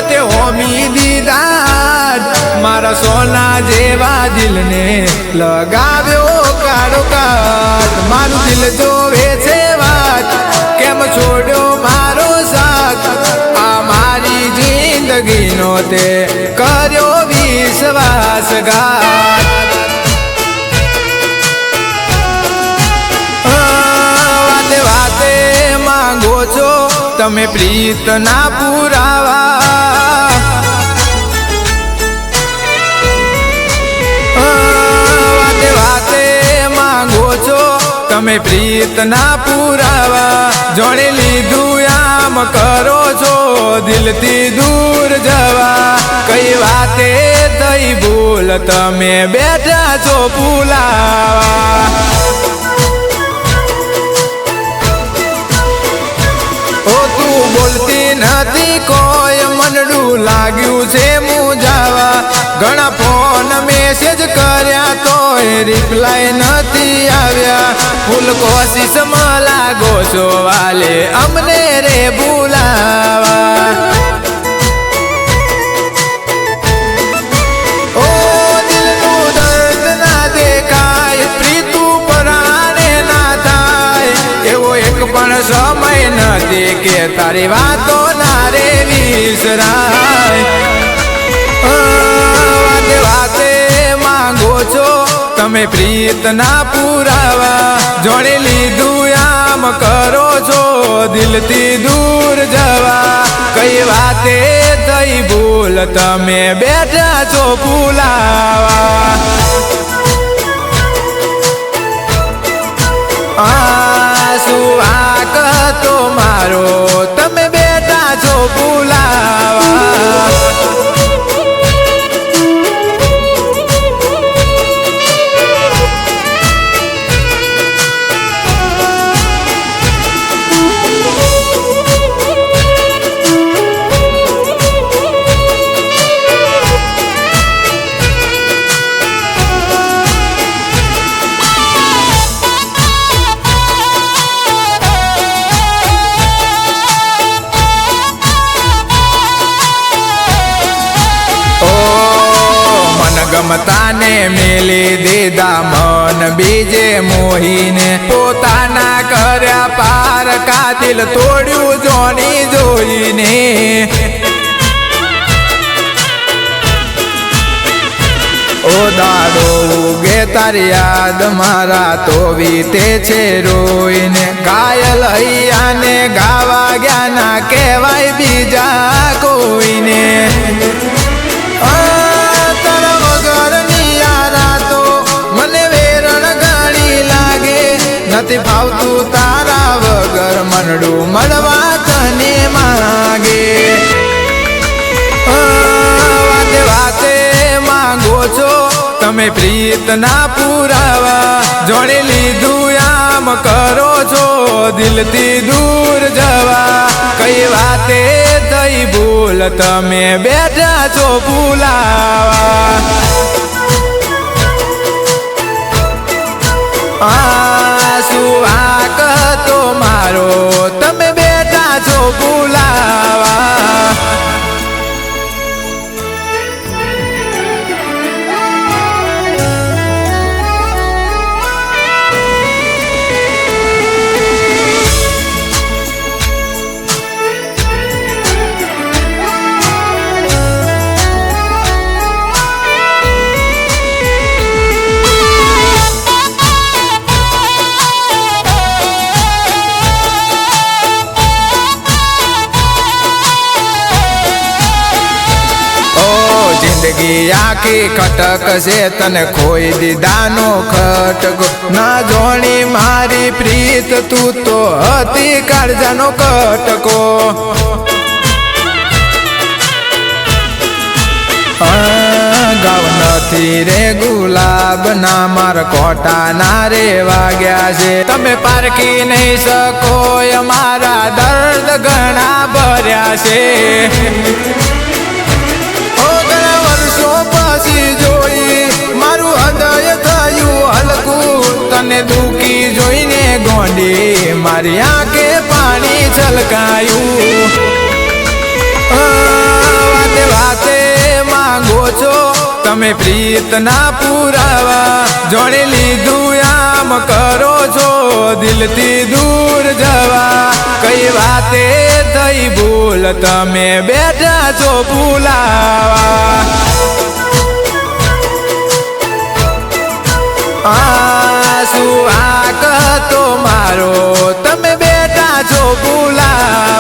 તે હોમી દીધા મારા સોના જેવા દિલને લગાવ્યો કાળો કાટ મારું દિલ જોવે છે વાત કેમ છોડ્યો મારો સાથ આ મારી જિંદગીનો તે કર્યો વિશ્વાસઘાત વાતે વાતે માંગો છો તમે પ્રીતના પુરાવા વાતે વાતે માંગો છો તમે પ્રીતના પુરાવા જોડે લીધું આમ કરો છો દિલથી દૂર જવા કઈ વાતે થઈ ભૂલ તમે બેઠા છો ભૂલાવા ઓ તું બોલતી નથી કોઈ મનડું લાગ્યું છે મુજાવા ઘણા ફોન મેસેજ કર્યા તોય રિપ્લાય નથી આવ્યા ફૂલ કોશિશમાં લાગો છો વાલે અમને રે ભૂલાવા ઓ દિલનું દર્દ ના દેખાય પ્રીતું પરાણે ના થાય એવો એક પણ સમય નથી કે તારી વાતો ના રે વિસરાય વાતે વાતે માંગો છો તમે પ્રીતના પુરાવા જોડે લીધું આમ કરો છો દિલથી દૂર જવા કઈ વાતે થઈ ભૂલ તમે બેઠા છો ભૂલાવા શું વાંક હતો મારો તમે બેઠા છો ભૂલાવા ગમતાને મેલી દીધા મન બીજે મોહીને પોતાના કર્યા પાર કાતિલ તોડ્યું જોની જોઈને ઓ દાડો ઉગે તારી યાદ મારા તો વીતે છે રોઈને ઘાયલ હૈયાને ગાવા ગયા ના કહેવાય બીજા કોઈને નથી ભાવતું તારા વગર મનડું મળવા તને માગે વાતે વાતે માંગો છો તમે પ્રીતના પુરાવા જોડે લીધું આમ કરો છો દિલથી દૂર જવા કઈ વાતે થઈ ભૂલ તમે બેઠા છો ભૂલાવા શું વાંક હતો મારો તમે બેઠા છો ભૂલાવા જિંદગી આખી ખટક છે તને ખોઈ દીધાનો ખટકો ના જોણી મારી પ્રીત તું તો હતી કાળજાનો કટકો ગાવ નથી રે ગુલાબ ના માર કોટા ના રે વાગ્યા છે તમે પારખી નહીં શકો અમારા દર્દ ઘણા ભર્યા છે પછી જોઈ મારું હૃદય થયું હલકું તને દુખી જોઈને ગોંડી મારી આંખે પાણી છલકાયું તમે પ્રીતના પુરાવા જોડી લીધું આમ કરો છો દિલથી દૂર જવા કઈ વાતે થઈ ભૂલ તમે બેઠા છો ભૂલાવા શું આ કહતો મારો તમે બેઠા છો ભૂલા